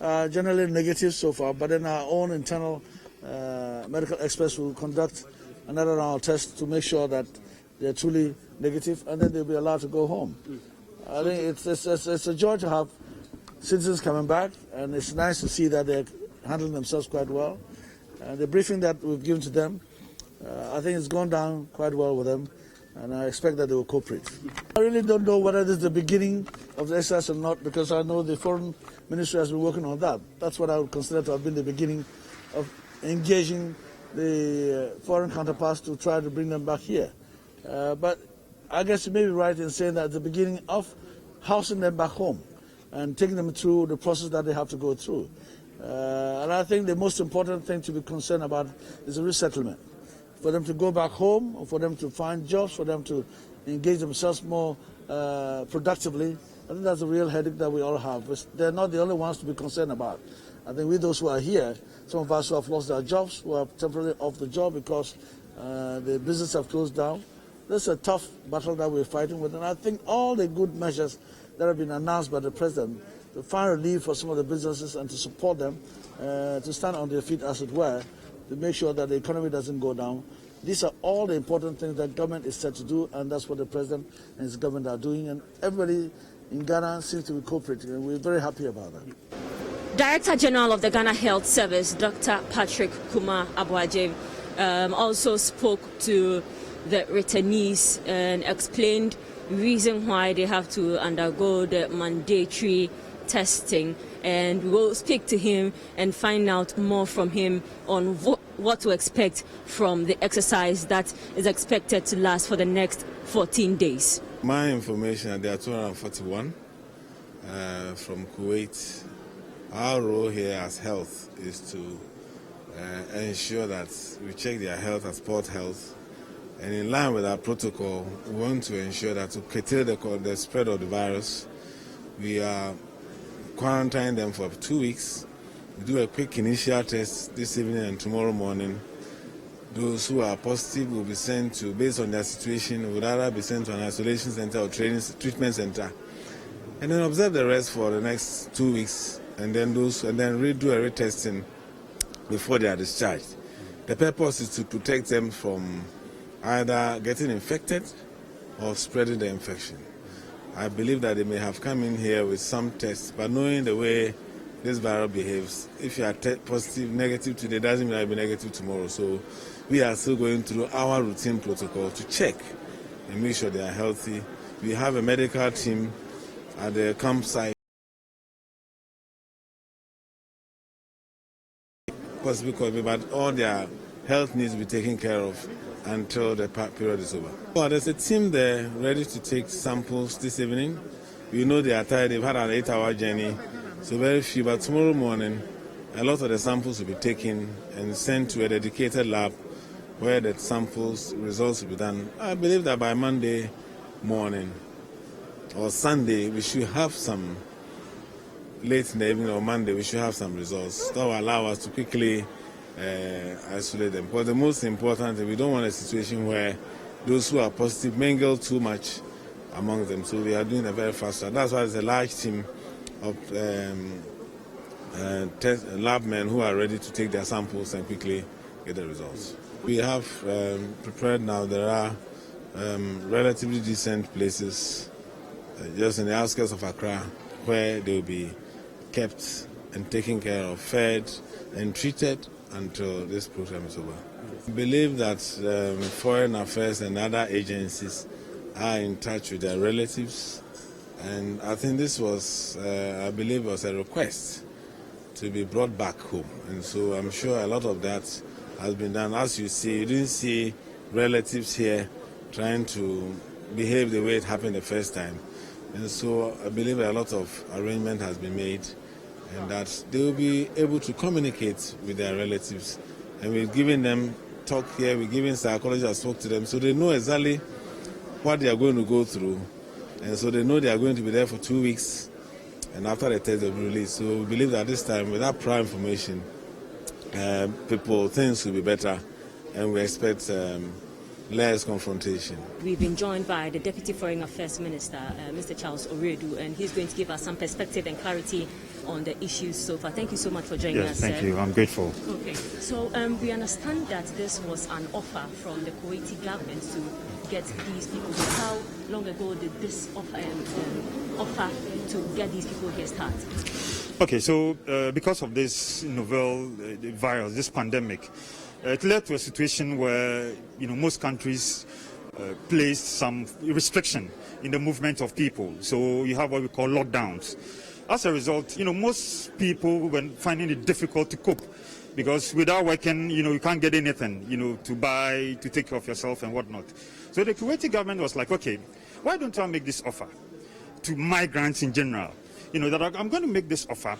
generally negative so far, but then our own internal medical experts will conduct another round of tests to make sure that they're truly negative, and then they'll be allowed to go home. I think it's a joy to have citizens coming back, and it's nice to see that they're handling themselves quite well. The briefing that we've given to them, I think it's gone down quite well with them, and I expect that they will cooperate. I really don't know whether this is the beginning of the exercise or not, because I know the Foreign Ministry has been working on that. That's what I would consider to have been the beginning of engaging the foreign counterparts to try to bring them back here. But I guess you may be right in saying that it's the beginning of housing them back home and taking them through the process that they have to go through. And I think the most important thing to be concerned about is the resettlement. For them to go back home, for them to find jobs, for them to engage themselves more productively. I think that's a real headache that we all have. They're not the only ones to be concerned about. I think with those who are here, some of us who have lost their jobs, who are temporarily off the job because the business have closed down. This is a tough battle that we're fighting with, and I think all the good measures that have been announced by the President to find relief for some of the businesses and to support them, to stand on their feet, as it were, to make sure that the economy doesn't go down. These are all the important things that government is set to do, and that's what the President and his government are doing, and everybody in Ghana seems to be cooperating, and we're very happy about that. Director General of the Ghana Health Service, Dr. Patrick Kumar Abuaje, also spoke to the returnees and explained the reason why they have to undergo the mandatory testing, and we'll speak to him and find out more from him on what to expect from the exercise that is expected to last for the next 14 days. My information, there are 241 from Kuwait. Our role here as health is to ensure that we check their health as port health, and in line with our protocol, we want to ensure that to curtail the spread of the virus, we are quarantining them for 2 weeks. We do a quick initial test this evening and tomorrow morning. Those who are positive will be sent to, based on their situation, would either be sent to an isolation center or treatment center, and then observe the rest for the next 2 weeks, and then redo a retesting before they are discharged. The purpose is to protect them from either getting infected or spreading the infection. I believe that they may have come in here with some tests, but knowing the way this virus behaves, if you are positive, negative today, doesn't mean I'll be negative tomorrow. So we are still going through our routine protocol to check and make sure they are healthy. We have a medical team at the campsite, but all their health needs to be taken care of until the period is over. Well, there's a team there ready to take samples this evening. We know they are tired, they've had an 8-hour journey, so very few, but tomorrow morning a lot of the samples will be taken and sent to a dedicated lab where the samples results will be done. I believe that by Monday morning or Sunday we should have some, late in the evening or Monday we should have some results that will allow us to quickly isolate them. But the most important, we don't want a situation where those who are positive mingle too much among them. So we are doing a very fast job. That's why there's a large team of lab men who are ready to take their samples and quickly get the results. We have prepared now. There are relatively decent places just in the outskirts of Accra where they will be kept and taken care of, fed and treated until this program is over. I believe that Foreign Affairs and other agencies are in touch with their relatives, and I think this was, I believe, was a request to be brought back home, and so I'm sure a lot of that has been done. As you see, you didn't see relatives here trying to behave the way it happened the first time, and so I believe a lot of arrangement has been made, and that they will be able to communicate with their relatives. And we're giving them talk here, we're giving psychologists talk to them, so they know exactly what they are going to go through. And so they know they are going to be there for 2 weeks, and after the test they'll be released. So we believe that this time, with that prior information, things will be better, and we expect less confrontation. We've been joined by the Deputy Foreign Affairs Minister, Mr. Charles Oredu, and he's going to give us some perspective and clarity on the issues so far. Thank you so much for joining us. Thank you. I'm grateful. Okay. So we understand that this was an offer from the Kuwaiti government to get these people. How long ago did this offer to get these people here start? Okay, so because of this novel virus, this pandemic, it led to a situation where most countries placed some restriction in the movement of people. So you have what we call lockdowns. As a result, most people were finding it difficult to cope because without working, you can't get anything, to buy, to take care of yourself and whatnot. So the Kuwaiti government was like, okay, why don't I make this offer to migrants in general? That I'm going to make this offer.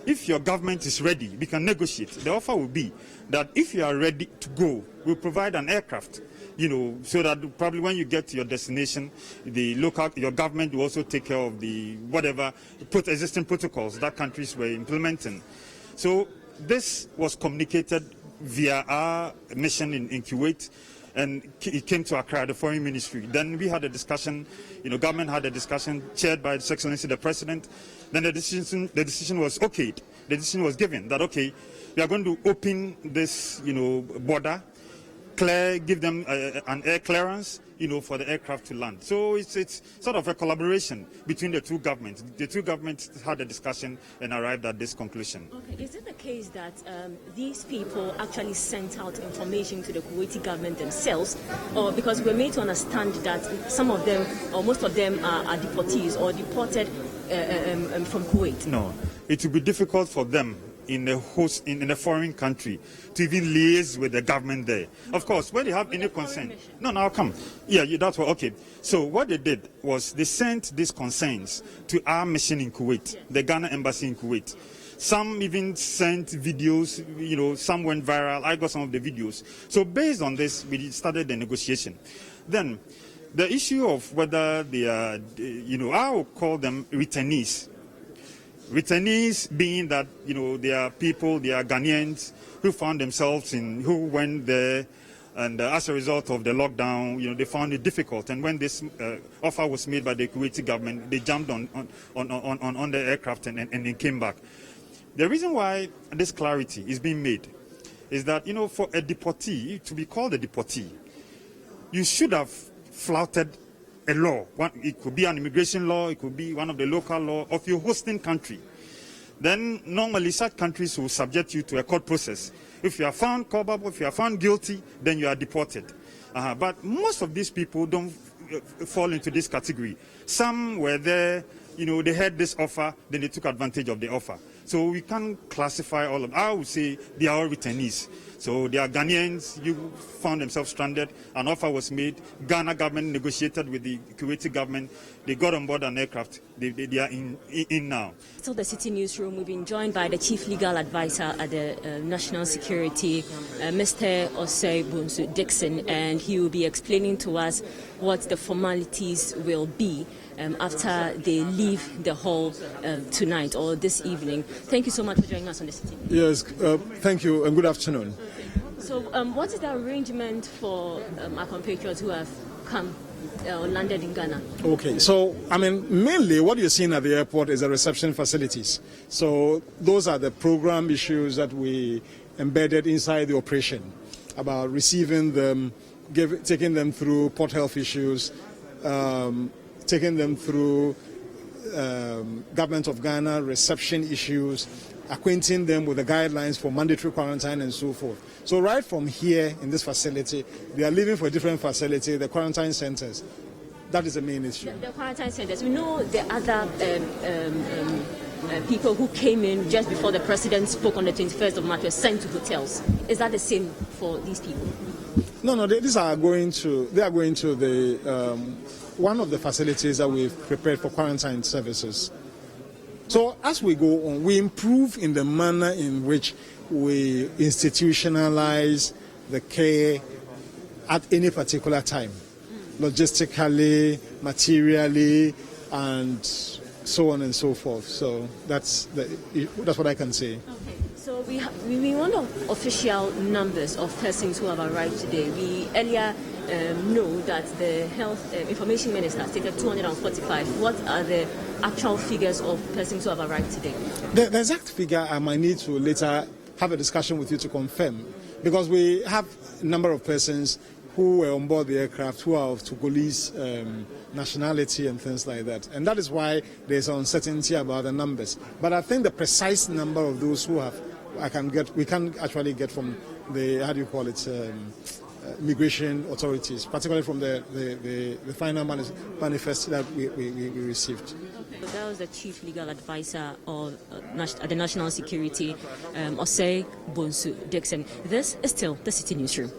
If your government is ready, we can negotiate. The offer will be that if you are ready to go, we'll provide an aircraft, so that probably when you get to your destination, your government will also take care of the whatever existing protocols that countries were implementing. So this was communicated via our mission in Kuwait, and it came to Accra, the Foreign Ministry. Then we had a discussion, government had a discussion chaired by His Excellency the President. Then the decision was okayed. The decision was given that, okay, we are going to open this, border, give them an air clearance, for the aircraft to land. So it's sort of a collaboration between the two governments. The two governments had a discussion and arrived at this conclusion. Okay, is it the case that these people actually sent out information to the Kuwaiti government themselves, or because we're made to understand that some of them or most of them are deportees or deported from Kuwait? No, it will be difficult for them in a foreign country to even liaise with the government there. Of course, when they have any concern. No, I'll come. Yeah, that's what. Okay. So what they did was they sent these concerns to our mission in Kuwait, the Ghana embassy in Kuwait. Some even sent videos, some went viral. I got some of the videos. So based on this, we started the negotiation. Then the issue of whether they are, I will call them returnees. Returnees being that, they are people, they are Ghanaians who found themselves who went there, and as a result of the lockdown, they found it difficult. And when this offer was made by the Kuwaiti government, they jumped on the aircraft and they came back. The reason why this clarity is being made is that, for a deportee, to be called a deportee, you should have flouted a law. It could be an immigration law, it could be one of the local law of your hosting country. Then normally such countries will subject you to a court process. If you are found culpable, if you are found guilty, then you are deported. But most of these people don't fall into this category. Some were there, they had this offer, then they took advantage of the offer. So we can't classify all of them. I would say they are all returnees. So they are Ghanaians who found themselves stranded. An offer was made. Ghana government negotiated with the Kuwaiti government. They got on board an aircraft. They are in now. So the Citi Newsroom, we've been joined by the Chief Legal Advisor at the National Security, Mr. Osei Bunsu Dixon, and he will be explaining to us what the formalities will be after they leave the hall tonight or this evening. Thank you so much for joining us on the Citi. Yes, thank you and good afternoon. So what is the arrangement for our compatriots who have come or landed in Ghana? Okay, so mainly what you're seeing at the airport is the reception facilities. So those are the program issues that we embedded inside the operation about receiving them, taking them through port health issues, taking them through Government of Ghana reception issues, acquainting them with the guidelines for mandatory quarantine and so forth. So right from here in this facility, they are leaving for a different facility, the quarantine centers. That is the main issue. The quarantine centers. We know the other people who came in just before the president spoke on the 21st of March were sent to hotels. Is that the same for these people? No, they are going to the one of the facilities that we've prepared for quarantine services. So as we go on, we improve in the manner in which we institutionalize the care at any particular time, logistically, materially, and so on and so forth. So that's what I can say. Okay, so we want official numbers of persons who have arrived today. We earlier know that the Health Information Minister stated 245. What are the actual figures of persons who have arrived today? The exact figure I might need to later have a discussion with you to confirm, because we have a number of persons who were on board the aircraft who are of Togolese nationality and things like that. And that is why there's uncertainty about the numbers. But I think the precise number of those who have, we can actually get from the, immigration authorities, particularly from the final manifest that we received. Okay. So that was the Chief Legal Advisor of the National Security, Osei Bonsu Dixon. This is still the Citi Newsroom.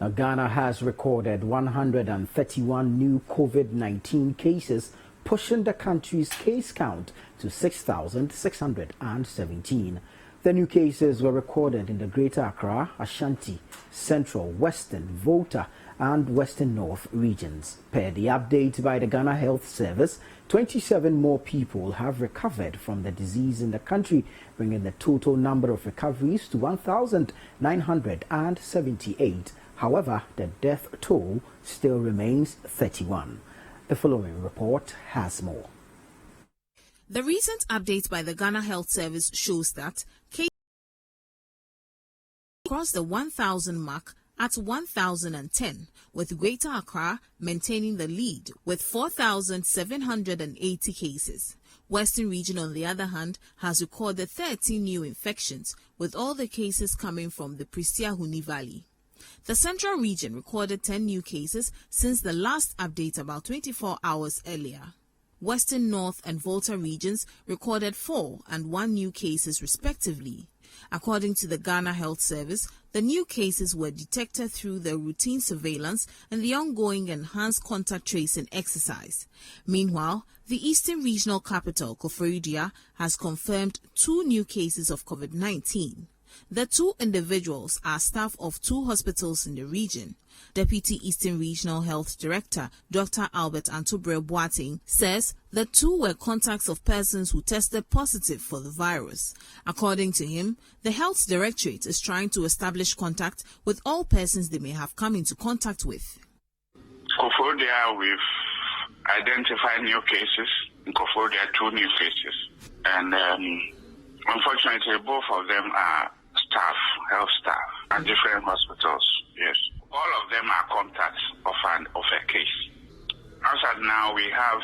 Now, Ghana has recorded 131 new COVID-19 cases, pushing the country's case count to 6,617. The new cases were recorded in the Greater Accra, Ashanti, Central, Western, Volta, and Western North regions. Per the update by the Ghana Health Service, 27 more people have recovered from the disease in the country, bringing the total number of recoveries to 1,978. However, the death toll still remains 31. The following report has more. The recent update by the Ghana Health Service shows that cases crossed the 1,000 mark at 1,010, with Greater Accra maintaining the lead with 4,780 cases. Western Region, on the other hand, has recorded 13 new infections, with all the cases coming from the Prisiahuni Valley. The Central Region recorded 10 new cases since the last update about 24 hours earlier. Western North and Volta regions recorded 4 and 1 new cases respectively. According to the Ghana Health Service, the new cases were detected through the routine surveillance and the ongoing enhanced contact tracing exercise. Meanwhile, the Eastern Regional Capital, Koforidua, has confirmed 2 new cases of COVID-19. The 2 individuals are staff of 2 hospitals in the region. Deputy Eastern Regional Health Director Dr. Albert Antobre Boateng says the 2 were contacts of persons who tested positive for the virus. According to him, the Health Directorate is trying to establish contact with all persons they may have come into contact with. Koforidua, we've identified new cases. In Koforidua, 2 new cases. And unfortunately, both of them are health staff at different hospitals, yes. All of them are contacts of a case. As of now, we have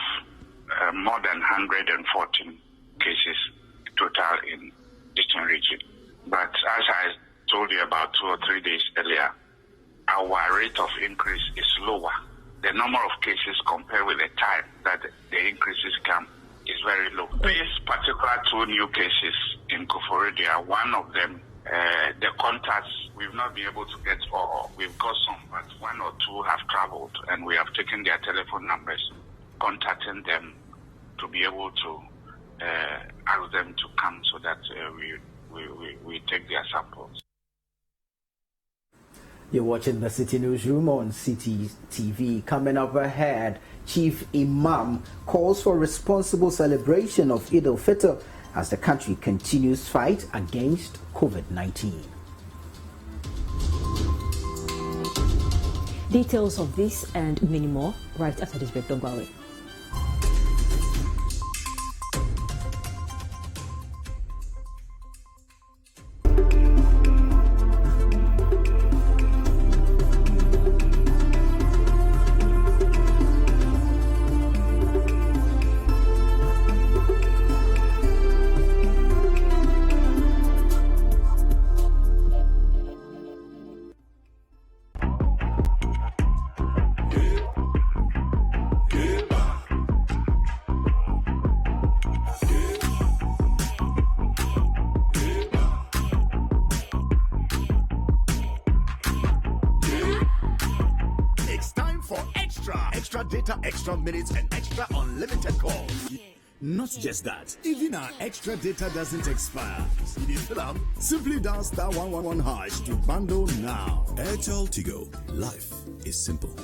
more than 114 cases total in Eastern Region. But as I told you about 2 or 3 days earlier, our rate of increase is lower. The number of cases compared with the time that the increases come is very low. These particular 2 new cases in Koforidua, one of them, the contacts, we've not been able to get all. We've got some, but 1 or 2 have traveled, and we have taken their telephone numbers, contacting them to be able to ask them to come so that we take their samples. You're watching the Citi Newsroom on Citi TV. Coming up ahead, Chief Imam calls for responsible celebration of Eid al-Fitr as the country continues fight against COVID-19. Details of this and many more right after this break. Don't go away. Extra data, extra minutes, and extra unlimited calls. Not just that, even our extra data doesn't expire. Simply dial *111# to bundle now. Airtel Tigo. Life is simple.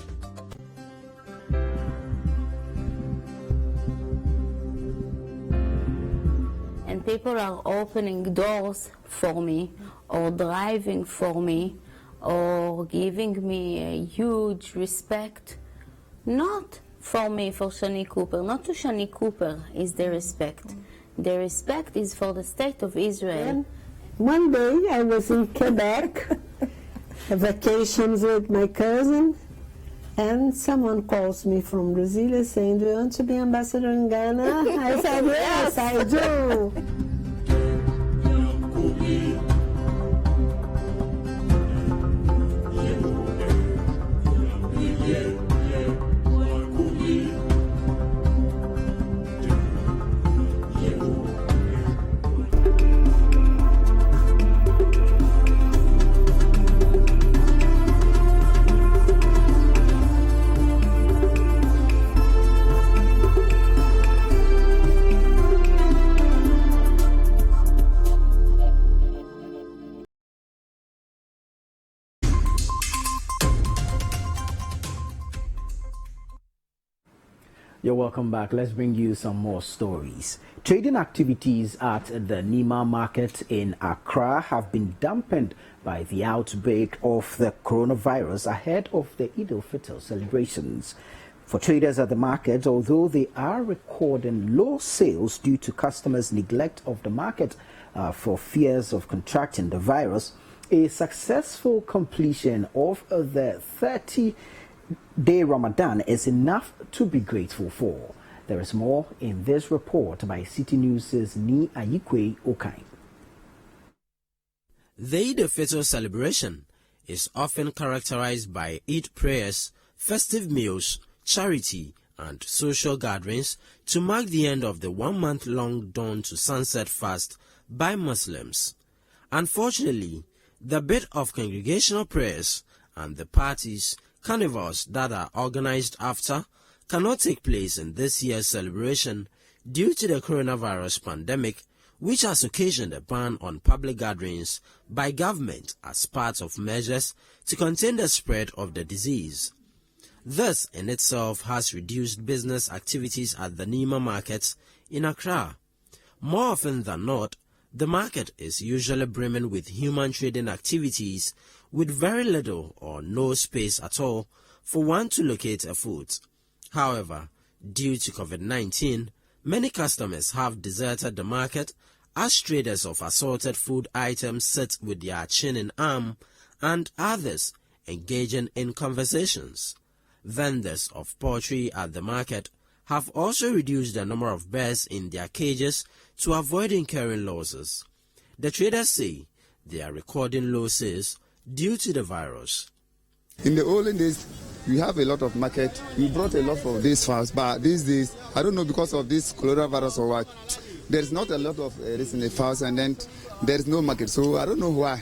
And people are opening doors for me, or driving for me, or giving me a huge respect. Not for me, for Shani Cooper. Not to Shani Cooper is the respect. The respect is for the state of Israel. One day I was in Quebec, vacations with my cousin, and someone calls me from Brazil saying, "Do you want to be ambassador in Ghana?" I said, "Yes, I do." You're welcome back. Let's bring you some more stories. Trading activities at the Nima market in Accra have been dampened by the outbreak of the coronavirus ahead of the Eid al-Fitr celebrations. For traders at the market, although they are recording low sales due to customers' neglect of the market for fears of contracting the virus, a successful completion of the 30-day Ramadan is enough to be grateful for. There is more in this report by Citi News' Ni Ayikwe Okai. The Eid al-Fitr celebration is often characterized by Eid prayers, festive meals, charity, and social gatherings to mark the end of the one-month-long dawn to sunset fast by Muslims. Unfortunately, the bit of congregational prayers and the parties, carnivals that are organized after cannot take place in this year's celebration due to the coronavirus pandemic, which has occasioned a ban on public gatherings by government as part of measures to contain the spread of the disease. This in itself has reduced business activities at the Nima markets in Accra. More often than not, the market is usually brimming with human trading activities with very little or no space at all for one to locate a food. However, due to COVID-19, many customers have deserted the market as traders of assorted food items sit with their chin in arm and others engaging in conversations. Vendors of poultry at the market have also reduced the number of birds in their cages to avoid incurring losses. The traders say they are recording losses due to the virus. In the olden days, we have a lot of market. We brought a lot of these fowls, but these days, I don't know, because of this coronavirus or what, there's not a lot of this in the fowls, and then there's no market. So I don't know why.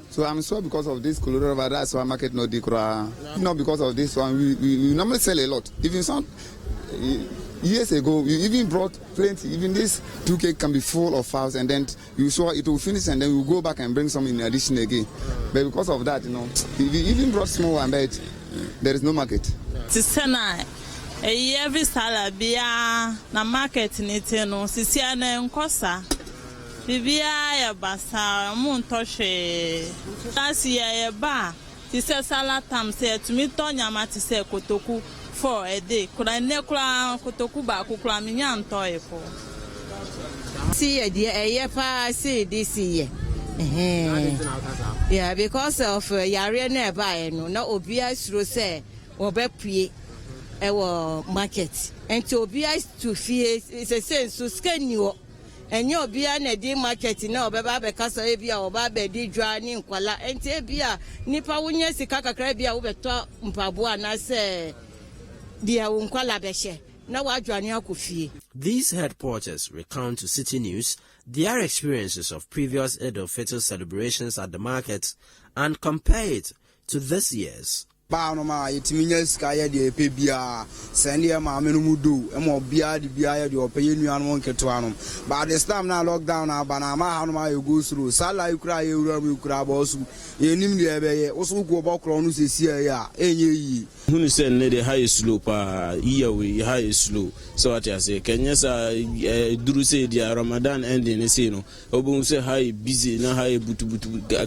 So I'm sure because of this coronavirus, that's why market not decrease. Not because of this one. We normally sell a lot. Even some years ago, we even brought plenty. Even this 2K can be full of fowls, and then you saw it will finish, and then we'll go back and bring some in addition again. But because of that, we even brought small one, but there is no market. Every salad be na market nite no sisia na nkosa bibia ya basa mun toshe tasi ya ba ti se salad tam se tumi to nyama ti se kotoku for a day kura ne kura kotoku ba kura minya nto efo see e pa see this year yeah, because of yare na ba no na obia suro se obepue ewo market and to obia to fear is a sense to scan you and you obia na di market na obeba be kasa ebia oba be di dwa ni nkwala enti ebia nipa wonye sika kakra bia wo beto mpabo ana se dia nkwala be hye na wadwane akofie. These head porters recount to Citi News their experiences of previous Eid al-Fitr celebrations at the market and compare it to this year's. ba no ma yetimi nya sika ye de epe bia send ye ma amenu mudu e mo bia de bia ye de opeye nua no nketo anom but this time na lockdown abana ma ha no ma go through sala ikura ye ura mi ikura bosu ye nim de ebe ye oso ku obokro no sesi ya enye yi hunu se ne de high slow pa we high slow so what I say Kenya sa duru se dia Ramadan ending ne se no obun se high busy na high butu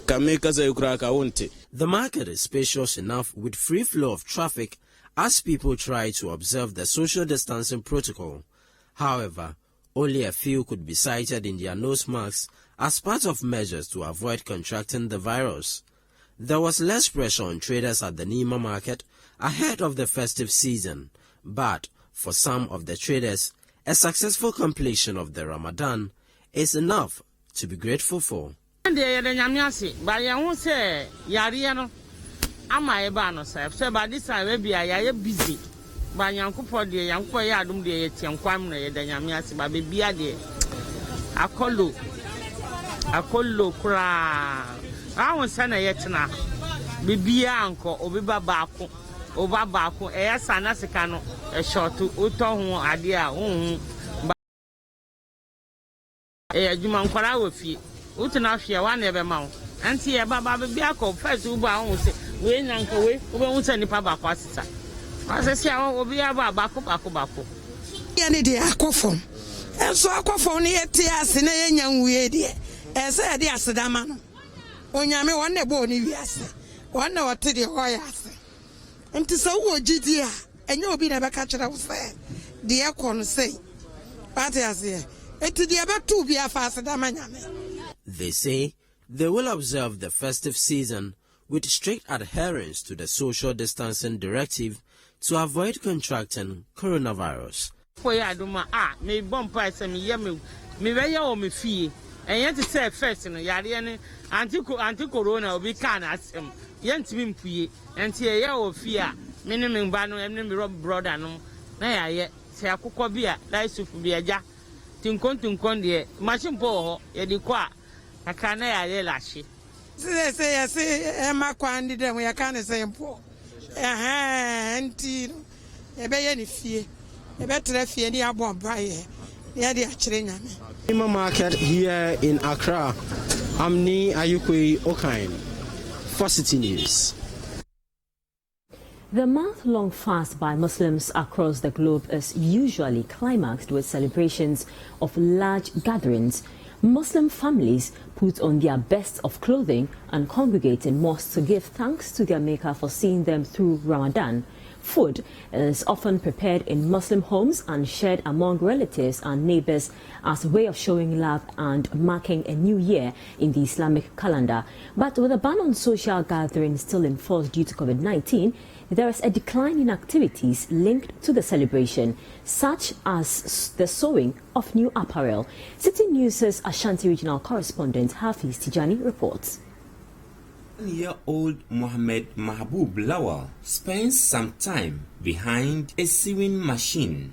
kameka sa ikura ka wonte. The market is spacious enough with free flow of traffic as people try to observe the social distancing protocol. However, only a few could be sighted in their nose masks as part of measures to avoid contracting the virus. There was less pressure on traders at the Nima market ahead of the festive season, but for some of the traders, a successful completion of the Ramadan is enough to be grateful for. By this time maybe I am busy. By Yankupo de Yanko Yadum de Tianquam, the Yamiasi, by Bibia de Akolo Kra. I was sent a yetna. Bibia uncle, Obiba Baku, Oba Baku, a Sanasicano, a short to Uton idea, a Juman Kora with you. Utanafia one ever mount. And see a Baba Biako, first Uba, we Nanko, we won't send the Papa Quasita. As I say, I will be about Baku. Any day, Aquaphone. And so Aquaphone here, tears in a young way, as I did Sadamano. When you may one bony, yes, 1 hour to the Hoyas. And to so would GDA, and you'll be never catch it out fair. The Aquan say, but as here, it to the about 2 be a faster than They say they will observe the festive season with strict adherence to the social distancing directive to avoid contracting coronavirus. Me bomb price me yemi me weya o me fie and yet say first no yare anti corona obi kan asem yentimi mpue enti ye o fie a me ne me ba no me rob brother no na ya ye se akokọ bia lai sufu bia ja tinkon de machine po ho ye di kwa aka na ya ye lashe say Emma Kwandi them we can say po anti e be ye ni fie e be tre fie ni abon ba ye ya di akire nyame. Nima market here in Accra. Amni Ayukwe Okain for Citi News. The month-long fast by Muslims across the globe is usually climaxed with celebrations of large gatherings. Muslim families put on their best of clothing and congregate in mosques to give thanks to their Maker for seeing them through Ramadan. Food is often prepared in Muslim homes and shared among relatives and neighbors as a way of showing love and marking a new year in the Islamic calendar. But with a ban on social gatherings still in force due to COVID-19, there is a decline in activities linked to the celebration, such as the sewing of new apparel. Citi News' Ashanti regional correspondent Hafiz Tijani reports. 1-year-old Mohammed Mahbub Lawal spends some time behind a sewing machine.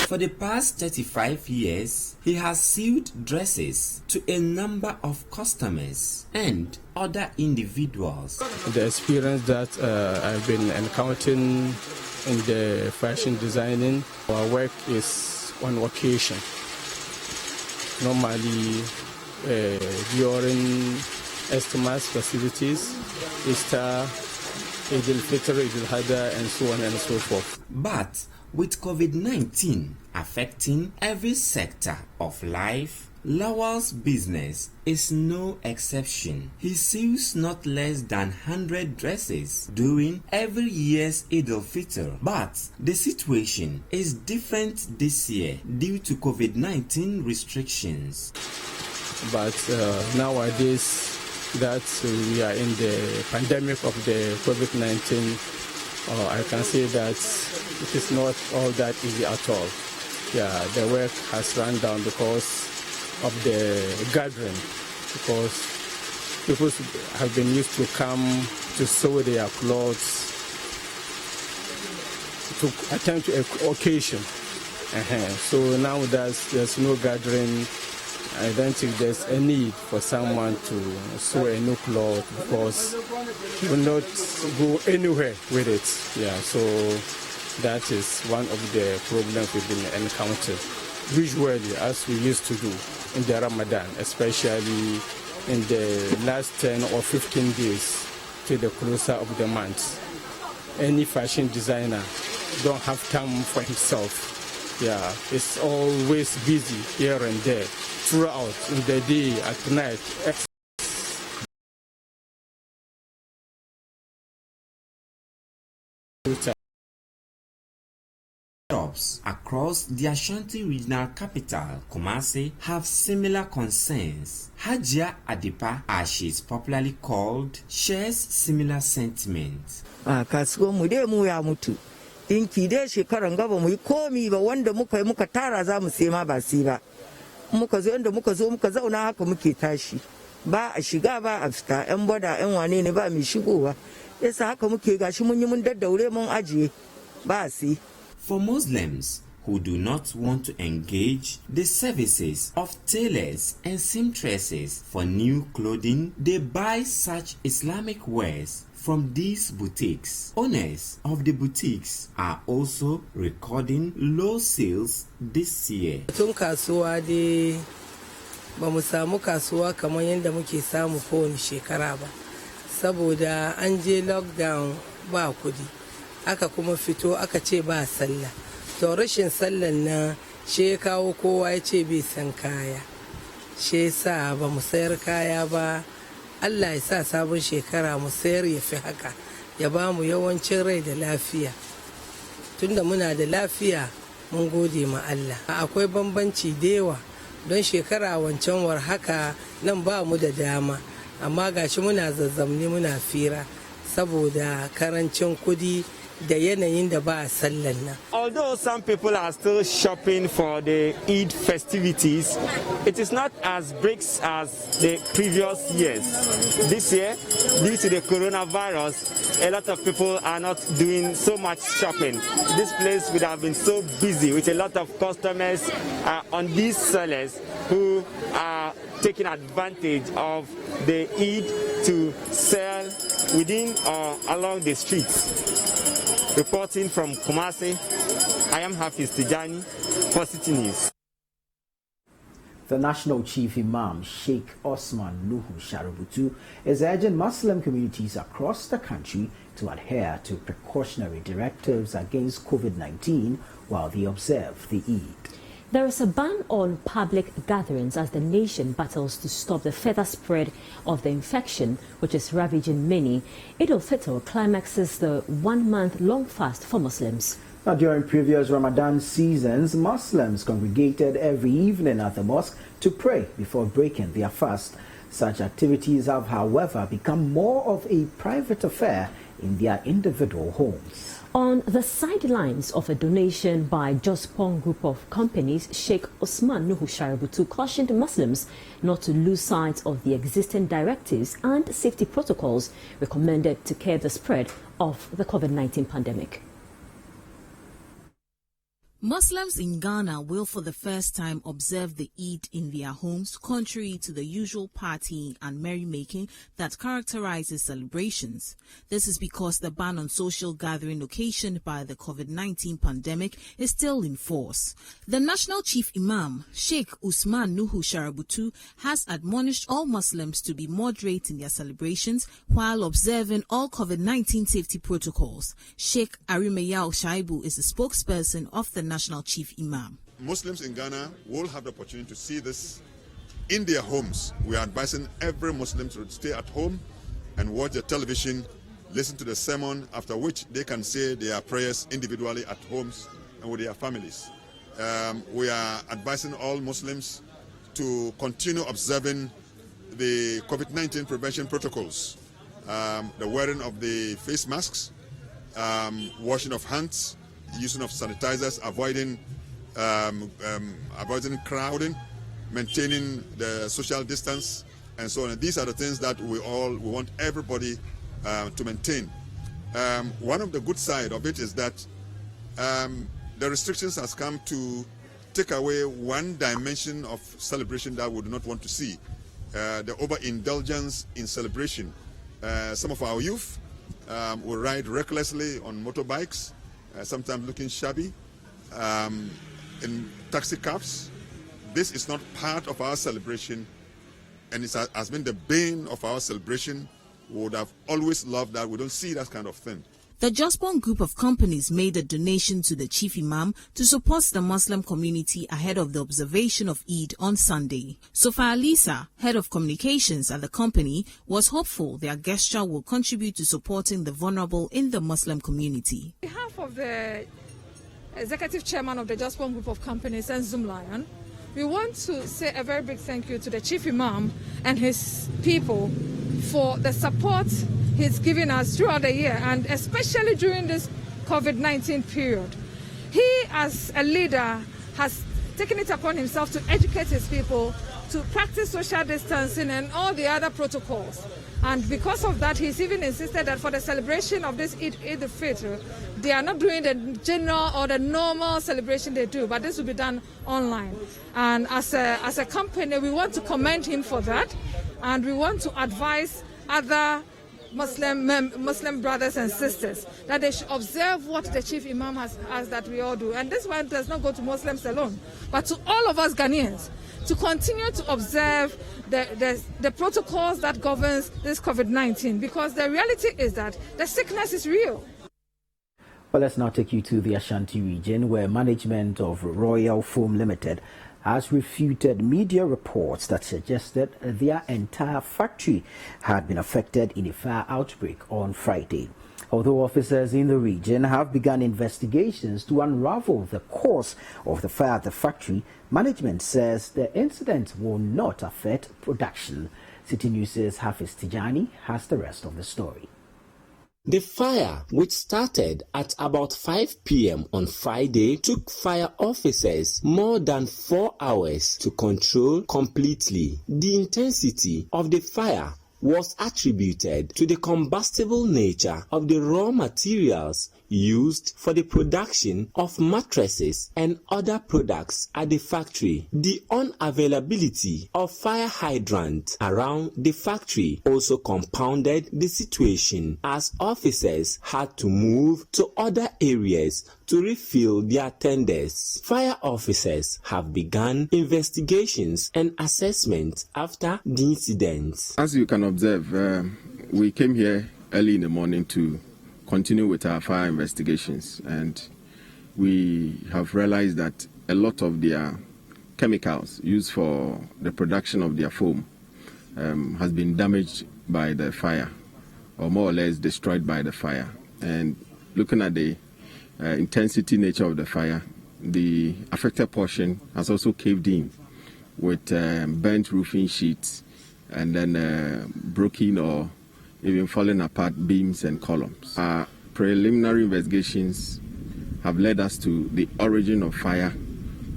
For the past 35 years, he has sewed dresses to a number of customers and other individuals. The experience that I've been encountering in the fashion designing, our work is on occasion. Normally during Estimas festivities, Easter, Eid al-Fitr, Eid al-Adha, and so on and so forth. But with COVID-19 affecting every sector of life, Lawal's business is no exception. He sews not less than 100 dresses during every year's Eid al-Fitr. But the situation is different this year due to COVID-19 restrictions. But nowadays that we are in the pandemic of the COVID-19, I can say that it is not all that easy at all. Yeah, the work has run down because of the gathering, because people have been used to come to sew their clothes, to attend to an occasion. So now there's no gathering, I don't think there's a need for someone to sew a new cloth because you will not go anywhere with it. Yeah, so that is one of the problems we've been encountering usually as we used to do in the Ramadan, especially in the last 10 or 15 days to the closer of the month. Any fashion designer don't have time for himself. Yeah, it's always busy here and there, throughout, in the day, at night. Shops across the Ashanti regional capital, Kumasi, have similar concerns. Hajia Adipa, as she is popularly called, shares similar sentiments. Dinki dai shekaran gaba mu yi komi ba wanda muka yi muka tara za mu sai ma ba sai ba muka zo inda muka zo muka zauna haka muke tashi ba a shiga ba a fita yan boda yan wane ne ba mai shigowa yasa haka muke gashi mun yi mun daddaure mun ajiye ba sai. For Muslims who do not want to engage the services of tailors and seamstresses for new clothing, they buy such Islamic wares from these boutiques. Owners of the boutiques are also recording low sales this year. Tun kasuwa dai ba mu samu kasuwa kamar yadda muke samu kowane shekara ba saboda an je lockdown ba kudi aka kuma fito aka ce ba sallah to rashin sallan nan she ya kawo kowa ya ce bai san kaya she sa ba mu sayar kaya ba. Allah ya sa sabon shekara mu sayar ya fi haka ya ba mu yawancin rai da lafiya tunda muna da lafiya mun gode ma Allah. Akwai bambanci da yawa don shekara wancan war haka nan ba mu da dama amma gashi muna zazzamni muna fira saboda karancin kudi da yanayin da ba a sallan nan. Although some people are still shopping for the Eid festivities, it is not as big as the previous years. This year, due to the coronavirus, a lot of people are not doing so much shopping. This place would have been so busy with a lot of customers on these sellers who are taking advantage of the Eid to sell within or along the streets. Reporting from Kumasi, I am Hafiz Tijani for Citi News. The National Chief Imam, Sheikh Osman Nuhu Shaributu, is urging Muslim communities across the country to adhere to precautionary directives against COVID-19 while they observe the Eid. There is a ban on public gatherings as the nation battles to stop the further spread of the infection, which is ravaging many. Eid al-Fitr climaxes the one-month-long fast for Muslims. Now, during previous Ramadan seasons, Muslims congregated every evening at the mosque to pray before breaking their fast. Such activities have, however, become more of a private affair in their individual homes. On the sidelines of a donation by Jospong Group of Companies, Sheikh Osman Nuhu Shaributu cautioned Muslims not to lose sight of the existing directives and safety protocols recommended to curb the spread of the COVID-19 pandemic. Muslims in Ghana will for the first time observe the Eid in their homes, contrary to the usual partying and merrymaking that characterizes celebrations. This is because the ban on social gathering occasioned by the COVID-19 pandemic is still in force. The National Chief Imam, Sheikh Usman Nuhu Shaributu, has admonished all Muslims to be moderate in their celebrations while observing all COVID-19 safety protocols. Sheikh Arimeyao Shaibu is the spokesperson of the National Chief Imam. Muslims in Ghana will have the opportunity to see this in their homes. We are advising every Muslim to stay at home and watch the television, listen to the sermon, after which they can say their prayers individually at homes and with their families. We are advising all Muslims to continue observing the COVID-19 prevention protocols, the wearing of the face masks, washing of hands, using of sanitizers, avoiding crowding, maintaining the social distance, and so on. And these are the things that we want everybody to maintain. One of the good side of it is that the restrictions has come to take away one dimension of celebration that we do not want to see, the overindulgence in celebration. Some of our youth will ride recklessly on motorbikes, sometimes looking shabby, in taxi cabs. This is not part of our celebration, and it has been the bane of our celebration. We would have always loved that. We don't see that kind of thing. The Jospon group of companies made a donation to the chief imam to support the Muslim community ahead of the observation of Eid on Sunday. Sofa Alisa, head of communications at the company, was hopeful their gesture will contribute to supporting the vulnerable in the Muslim community. On behalf of the executive chairman of the Jospon group of companies and Zoom Lion, we want to say a very big thank you to the chief imam and his people for the support he's given us throughout the year, and especially during this COVID-19 period. He, as a leader, has taken it upon himself to educate his people, to practice social distancing and all the other protocols. And because of that, he's even insisted that for the celebration of this Eid al-Fitr, they are not doing the general or the normal celebration they do, but this will be done online. And as a company, we want to commend him for that, and we want to advise other Muslim brothers and sisters that they should observe what the chief imam has asked that we all do. And this one does not go to Muslims alone, but to all of us Ghanaians, to continue to observe the protocols that governs this COVID-19, because the reality is that the sickness is real. Well, let's now take you to the Ashanti region, where management of Royal Foam Limited has refuted media reports that suggested their entire factory had been affected in a fire outbreak on Friday. Although officers in the region have begun investigations to unravel the cause of the fire at the factory, management says the incident will not affect production. Citi News' Hafiz Tijani has the rest of the story. The fire, which started at about 5 p.m. on Friday, took fire officers more than 4 hours to control completely. The intensity of the fire was attributed to the combustible nature of the raw materials used for the production of mattresses and other products at the factory. The unavailability of fire hydrant around the factory also compounded the situation, as officers had to move to other areas to refill their tenders. Fire officers have begun investigations and assessment after the incident. As you can observe, we came here early in the morning to continue with our fire investigations, and we have realized that a lot of their chemicals used for the production of their foam has been damaged by the fire, or more or less destroyed by the fire. And looking at the intensity nature of the fire, the affected portion has also caved in with burnt roofing sheets and then broken or even falling apart beams and columns. Our preliminary investigations have led us to the origin of fire,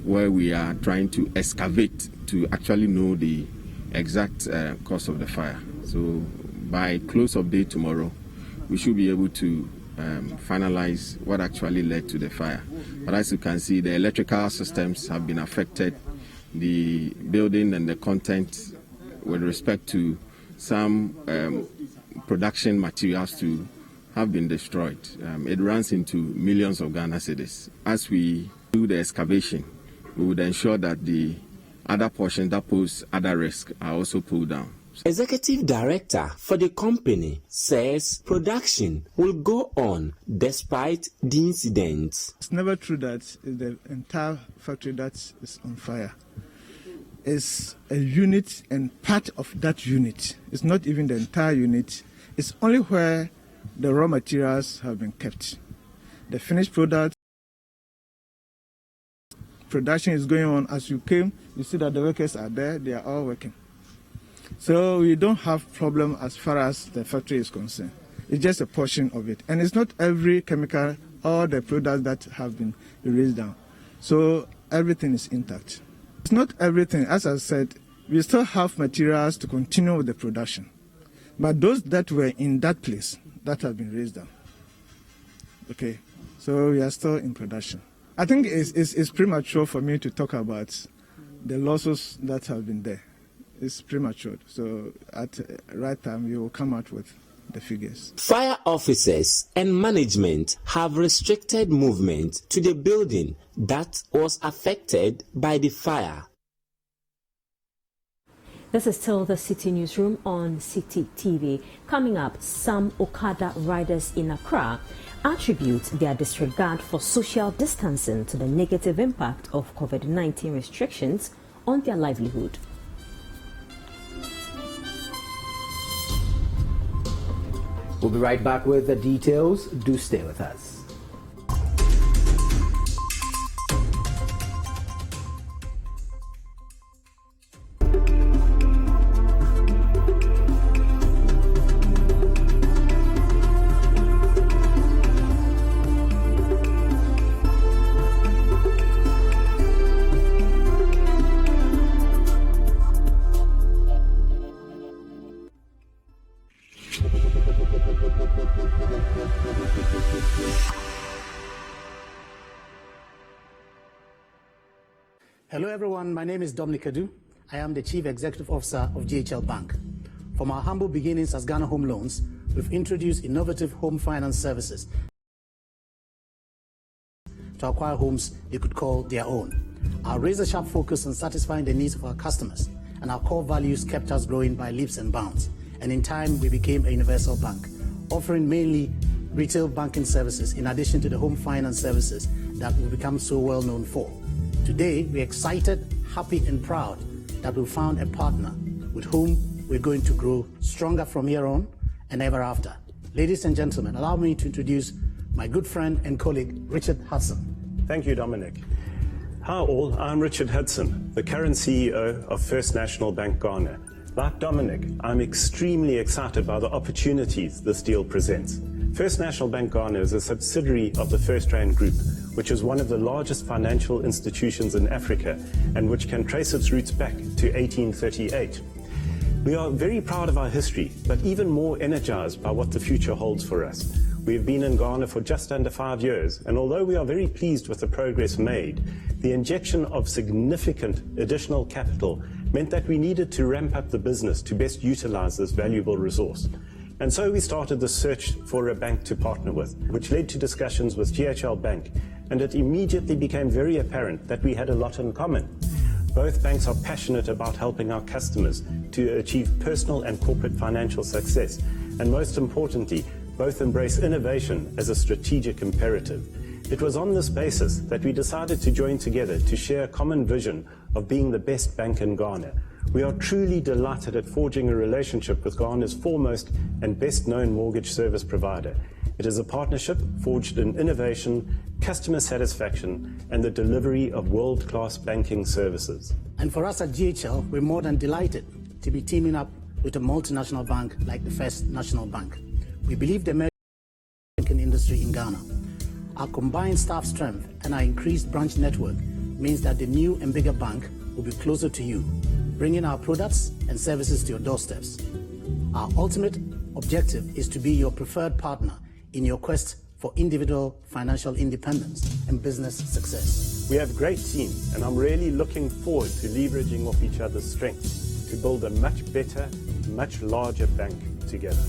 where we are trying to excavate to actually know the exact cause of the fire. So by close of day tomorrow, we should be able to finalize what actually led to the fire. But as you can see, the electrical systems have been affected, the building and the content with respect to some production materials to have been destroyed. It runs into millions of Ghana cedis. As we do the excavation, we would ensure that the other portions that pose other risks are also pulled down. Executive Director for the company says production will go on despite the incident. It's never true that the entire factory that is on fire. It's a unit and part of that unit. It's not even the entire unit. It's only where the raw materials have been kept. The finished product production is going on. As you came, you see that the workers are there. They are all working. So we don't have problem as far as the factory is concerned. It's just a portion of it. And it's not every chemical or the products that have been erased down. So everything is intact. It's not everything. As I said, we still have materials to continue with the production. But those that were in that place, that have been raised down. Okay, so we are still in production. I think it's premature for me to talk about the losses that have been there. It's premature. So at the right time, we will come out with the figures. Fire officers and management have restricted movement to the building that was affected by the fire. This is still the Citi Newsroom on Citi TV. Coming up, some Okada riders in Accra attribute their disregard for social distancing to the negative impact of COVID-19 restrictions on their livelihood. We'll be right back with the details. Do stay with us. Hello everyone, my name is Dominic Adu. I am the Chief Executive Officer of GHL Bank. From our humble beginnings as Ghana Home Loans, we've introduced innovative home finance services to acquire homes they could call their own. Our razor-sharp focus on satisfying the needs of our customers and our core values kept us growing by leaps and bounds. And in time, we became a universal bank, offering mainly retail banking services in addition to the home finance services that we've become so well known for. Today, we're excited, happy, and proud that we found a partner with whom we're going to grow stronger from here on and ever after. Ladies and gentlemen, allow me to introduce my good friend and colleague, Richard Hudson. Thank you, Dominic. Hi all, I'm Richard Hudson, the current CEO of First National Bank Ghana. Like Dominic, I'm extremely excited by the opportunities this deal presents. First National Bank Ghana is a subsidiary of the FirstRand Group, which is one of the largest financial institutions in Africa and which can trace its roots back to 1838. We are very proud of our history, but even more energized by what the future holds for us. We have been in Ghana for just under 5 years, and although we are very pleased with the progress made, the injection of significant additional capital meant that we needed to ramp up the business to best utilize this valuable resource. And so we started the search for a bank to partner with, which led to discussions with GHL Bank, and it immediately became very apparent that we had a lot in common. Both banks are passionate about helping our customers to achieve personal and corporate financial success, and most importantly, both embrace innovation as a strategic imperative. It was on this basis that we decided to join together to share a common vision of being the best bank in Ghana. We are truly delighted at forging a relationship with Ghana's foremost and best-known mortgage service provider. It is a partnership forged in innovation, customer satisfaction, and the delivery of world-class banking services. And for us at GHL, we're more than delighted to be teaming up with a multinational bank like the First National Bank. We believe the American industry in Ghana. Our combined staff strength and our increased branch network means that the new and bigger bank will be closer to you, bringing our products and services to your doorsteps. Our ultimate objective is to be your preferred partner in your quest for individual financial independence and business success. We have a great team, and I'm really looking forward to leveraging off each other's strengths to build a much better, much larger bank together.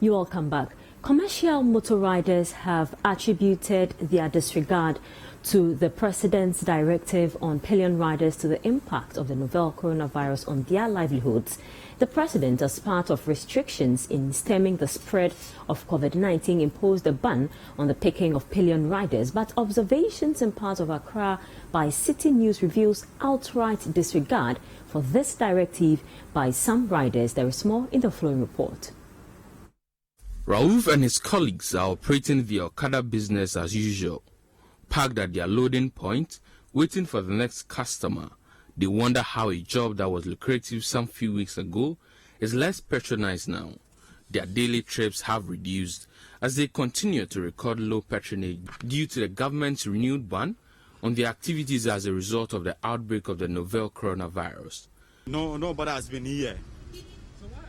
You all come back. Commercial motor riders have attributed their disregard to the President's directive on pillion riders to the impact of the novel coronavirus on their livelihoods. The President, as part of restrictions in stemming the spread of COVID-19, imposed a ban on the picking of pillion riders, but observations in parts of Accra by Citi News reveals outright disregard for this directive by some riders. There is more in the following report. Raouf and his colleagues are operating the Okada business as usual. Parked at their loading point, waiting for the next customer. They wonder how a job that was lucrative some few weeks ago is less patronized now. Their daily trips have reduced as they continue to record low patronage due to the government's renewed ban on their activities as a result of the outbreak of the novel coronavirus. Nobody has been here.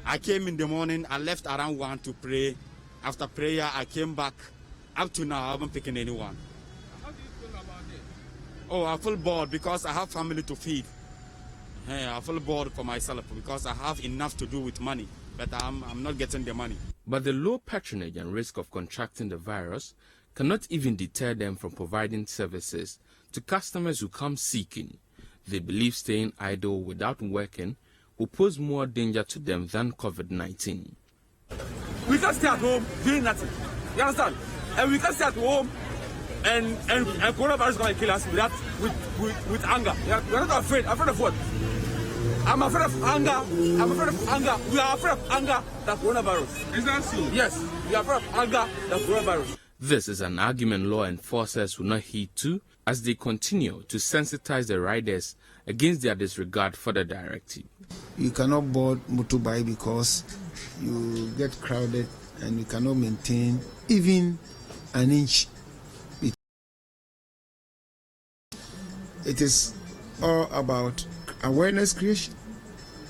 I came in the morning, I left around 1 to pray. After prayer, I came back. Up to now, I haven't taken anyone. How do you feel about it? Oh, I feel bored because I have family to feed. Hey, I feel bored for myself because I have enough to do with money, but I'm not getting the money. But the low patronage and risk of contracting the virus cannot even deter them from providing services to customers who come seeking. They believe staying idle without working will pose more danger to them than COVID-19. We can stay at home doing nothing. You understand? And we can stay at home and coronavirus is going to kill us with anger. We're not afraid. Afraid of what? I'm afraid of anger. I'm afraid of anger. We are afraid of anger than coronavirus. Is that so? Yes, we are afraid of anger than coronavirus. This is an argument law enforcers will not heed to as they continue to sensitize the riders against their disregard for the directive. You cannot board motorbike because you get crowded and you cannot maintain even an inch. It is all about awareness creation.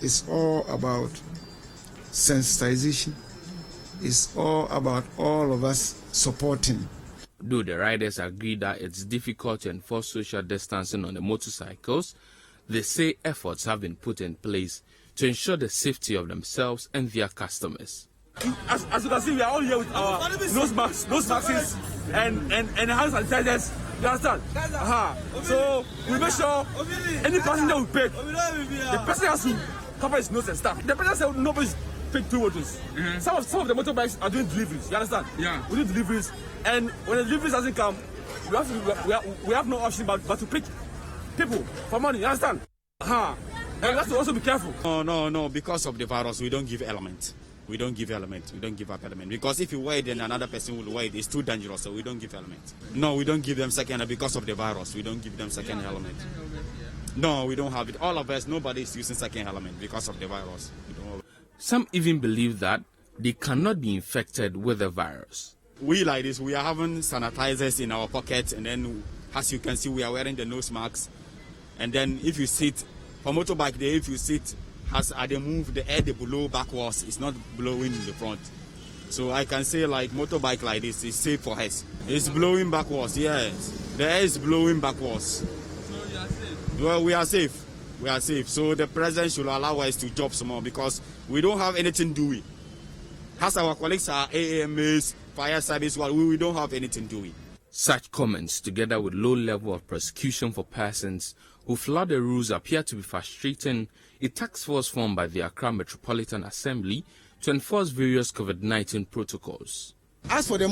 It's all about sensitization. It's all about all of us supporting. Though the riders agree that it's difficult to enforce social distancing on the motorcycles, they say efforts have been put in place to ensure the safety of themselves and their customers. As you can see, we are all here with our nose masks and hand sanitizers. You understand? So we make sure any passenger we pick, the person has to cover his nose and stuff. The person said nobody's pick 2 motors. Some of the motorbikes are doing deliveries. You understand? Yeah. We do deliveries, and when the deliveries doesn't come, we have no option but to pick people for money. You understand? And we have to also be careful. No. Because of the virus, we don't give element. We don't give element. We don't give up element. Because if you wear it, then another person will wear it. It's too dangerous, so we don't give element. No, we don't give them second because of the virus. We don't give them second element. No, we don't have it. All of us, nobody is using second element because of the virus. Some even believe that they cannot be infected with the virus. We like this, we are having sanitizers in our pockets, and then as you can see, we are wearing the nose masks. And then if you sit, for motorbike there, if you sit, as they move, the air they blow backwards, it's not blowing in the front. So I can say like motorbike like this is safe for us. It's blowing backwards, yes. The air is blowing backwards. So you are safe? Well, we are safe. We are safe. So the president should allow us to job some more because we don't have anything doing. As our colleagues are AAMAs, fire service, well, we don't have anything doing. Such comments, together with low level of prosecution for persons who flout the rules, appear to be frustrating a task force formed by the Accra Metropolitan Assembly to enforce various COVID-19 protocols. As for the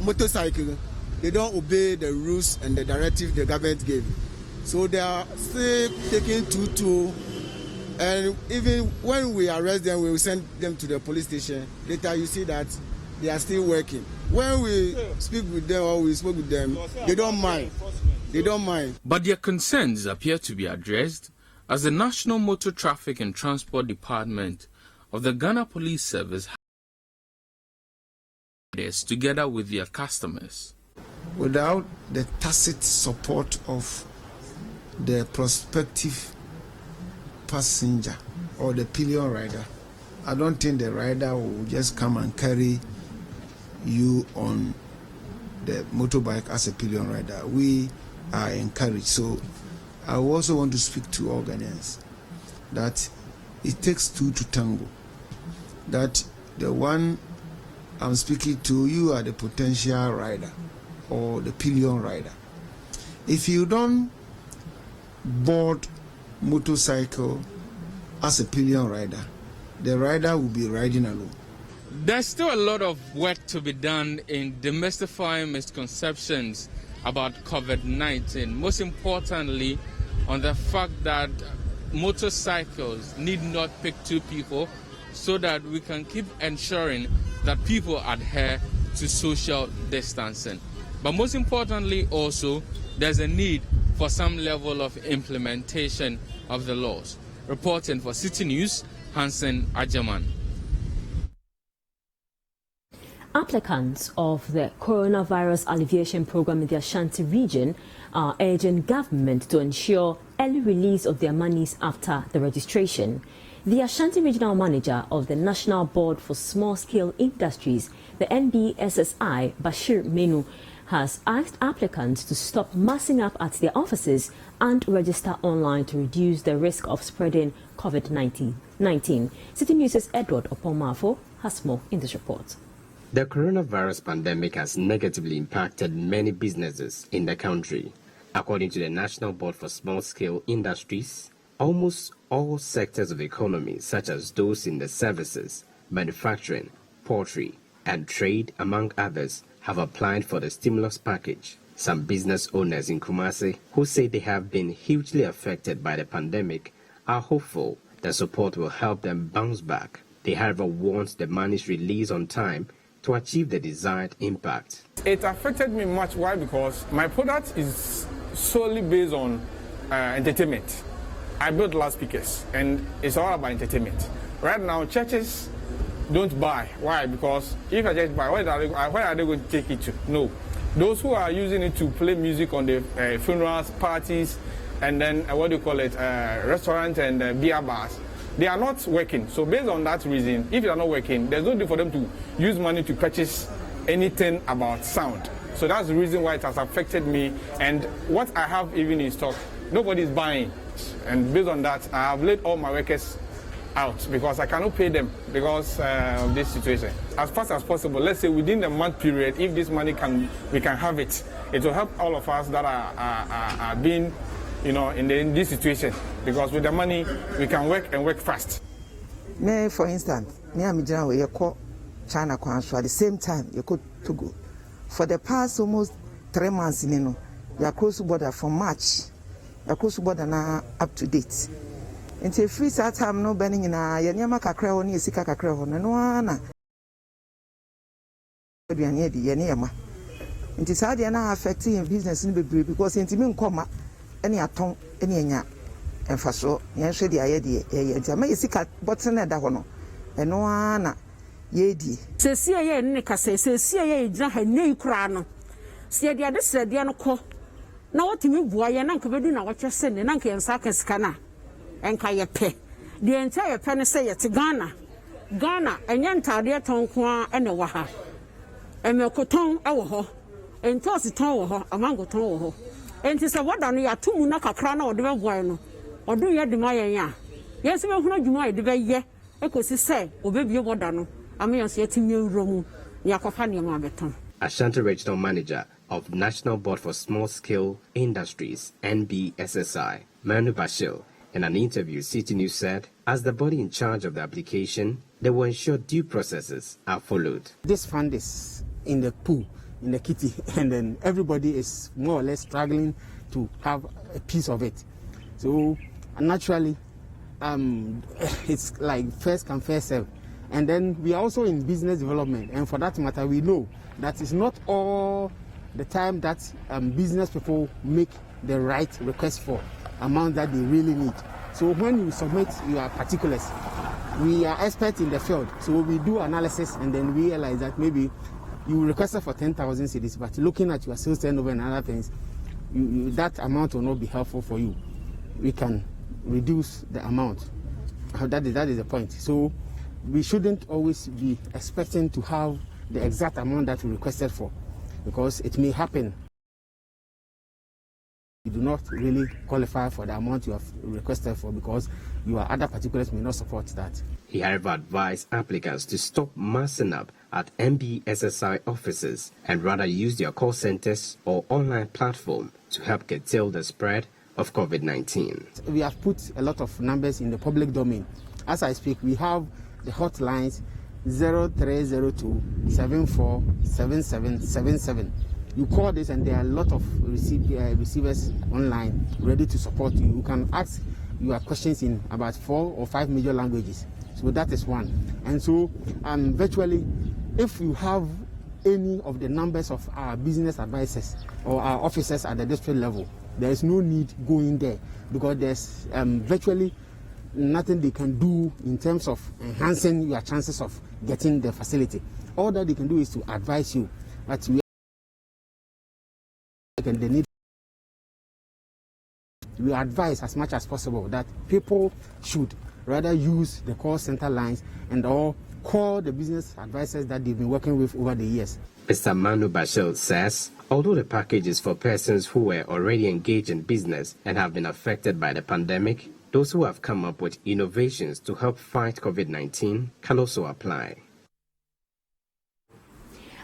motorcycle, they don't obey the rules and the directive the government gave. So they are still taking 2-2, and even when we arrest them, we will send them to the police station. Later you see that they are still working. When we speak with them or we spoke with them, they don't mind. They don't mind. But their concerns appear to be addressed as the National Motor Traffic and Transport Department of the Ghana Police Service together with their customers. Without the tacit support of the prospective passenger or the pillion rider, I don't think the rider will just come and carry you on the motorbike as a pillion rider. We are encouraged. So I also want to speak to all Ghanaians that it takes 2 to tango. That the one I'm speaking to, you are the potential rider or the pillion rider. If you don't board motorcycle as a pillion rider, the rider will be riding alone. There's still a lot of work to be done in demystifying misconceptions about COVID-19. Most importantly, on the fact that motorcycles need not pick 2 people so that we can keep ensuring that people adhere to social distancing. But most importantly also, there's a need for some level of implementation of the laws. Reporting for Citi News, Hansen Ajaman. Applicants of the coronavirus alleviation program in the Ashanti region are urging government to ensure early release of their monies after the registration. The Ashanti Regional Manager of the National Board for Small-Scale Industries, the NBSSI, Bashir Menu, has asked applicants to stop massing up at their offices and register online to reduce the risk of spreading COVID-19. Citi News' Edward Opomafo has more in this report. The coronavirus pandemic has negatively impacted many businesses in the country. According to the National Board for Small-Scale Industries, almost all sectors of the economy, such as those in the services, manufacturing, poultry, and trade, among others, have applied for the stimulus package. Some business owners in Kumasi, who say they have been hugely affected by the pandemic, are hopeful the support will help them bounce back. They, however, want the money's release on time to achieve the desired impact. It affected me much. Why? Because my product is solely based on entertainment. I build loudspeakers, and it's all about entertainment. Right now, churches don't buy. Why? Because if I just buy, where are they going to take it to? No. Those who are using it to play music on the funerals, parties, and then restaurants and beer bars, they are not working. So based on that reason, if they are not working, there's no need for them to use money to purchase anything about sound. So that's the reason why it has affected me. And what I have even in stock, nobody is buying. And based on that, I have let all my workers out because I cannot pay them because of this situation. As fast as possible, let's say within the month period, if this money we can have it, it will help all of us that are being, in this situation, because with the money we can work and work fast. Me, for instance, you call China at the same time you could Togo. For the past almost 3 months, you cross border from March, you cross border now up to date. Until free time no burning in a Yanyama Kakra on Yesika Kakra on Nana. It is hardly affecting business in the because in Timin Coma. Any aton any enya emfaso yen hwe de ayede enti ama yesika botene da ho no eno ana yedi sesi ye ne kase sesi ye gina ha nei kura no se de ade se de no ko na wotimi bua ye na nka bedu na wotwe se ne na nka yensa ka sika na enka ye pe de enta ye pe ne se ye te Ghana enya ntade ton ko a ene wa ha emekoton e wo ho entosi ton wo ho amango ton wo ho enti se wada no ya tumu na kakra na ode beboy no odu ye de mayen ya yesi be hunu dwuma ye de be ye ekosi se obebie wada no ameyan so yetimi Newsroom ya kofa ne ma beton. Ashanti Regional Manager of National Board for Small-Scale Industries, NBSSI, Manu Bashir, in an interview Citi News said, as the body in charge of the application, they will ensure due processes are followed. This fund is in the pool, in the kitty, and then everybody is more or less struggling to have a piece of it. So naturally, it's like first come, first serve. And then we are also in business development, and for that matter, we know that it's not all the time that business people make the right request for amount that they really need. So when you submit your particulars, we are experts in the field, so we do analysis and then we realize that maybe you requested for 10,000 cedis, but looking at your sales turnover and other things, that amount will not be helpful for you. We can reduce the amount. That is the point. So we shouldn't always be expecting to have the exact amount that we requested for, because it may happen you do not really qualify for the amount you have requested for because your other particulars may not support that. He, however, advised applicants to stop massing up at NBSSI offices and rather use their call centers or online platform to help curtail the spread of COVID-19. We have put a lot of numbers in the public domain. As I speak, we have the hotlines 0302 747777. You call this and there are a lot of receivers online ready to support you. You can ask your questions in about 4 or 5 major languages. So that is one. And so virtually, if you have any of the numbers of our business advisors or our officers at the district level. There is no need going there because there's virtually nothing they can do in terms of enhancing your chances of getting the facility. All that they can do is to advise you. But we advise as much as possible that people should rather use the call center lines and or call the business advisors that they've been working with over the years. Mr. Manu Bashir says, although the package is for persons who were already engaged in business and have been affected by the pandemic, those who have come up with innovations to help fight COVID-19 can also apply.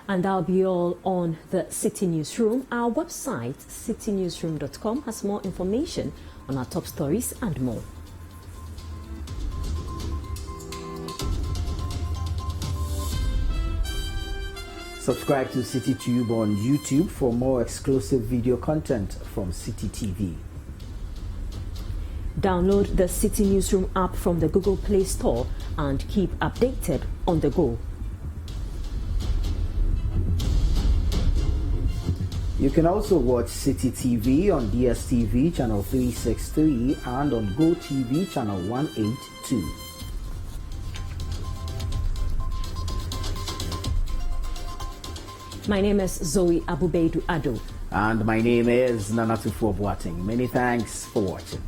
And that'll be all on the Citi Newsroom. Our website, citinewsroom.com, has more information on our top stories and more. Subscribe to CityTube on YouTube for more exclusive video content from Citi TV. Download the Citi Newsroom app from the Google Play Store and keep updated on the go. You can also watch Citi TV on DSTV channel 363 and on GoTV channel 182. My name is Zoe Abubeidu Ado. And my name is Nanatufu Boateng. Many thanks for watching.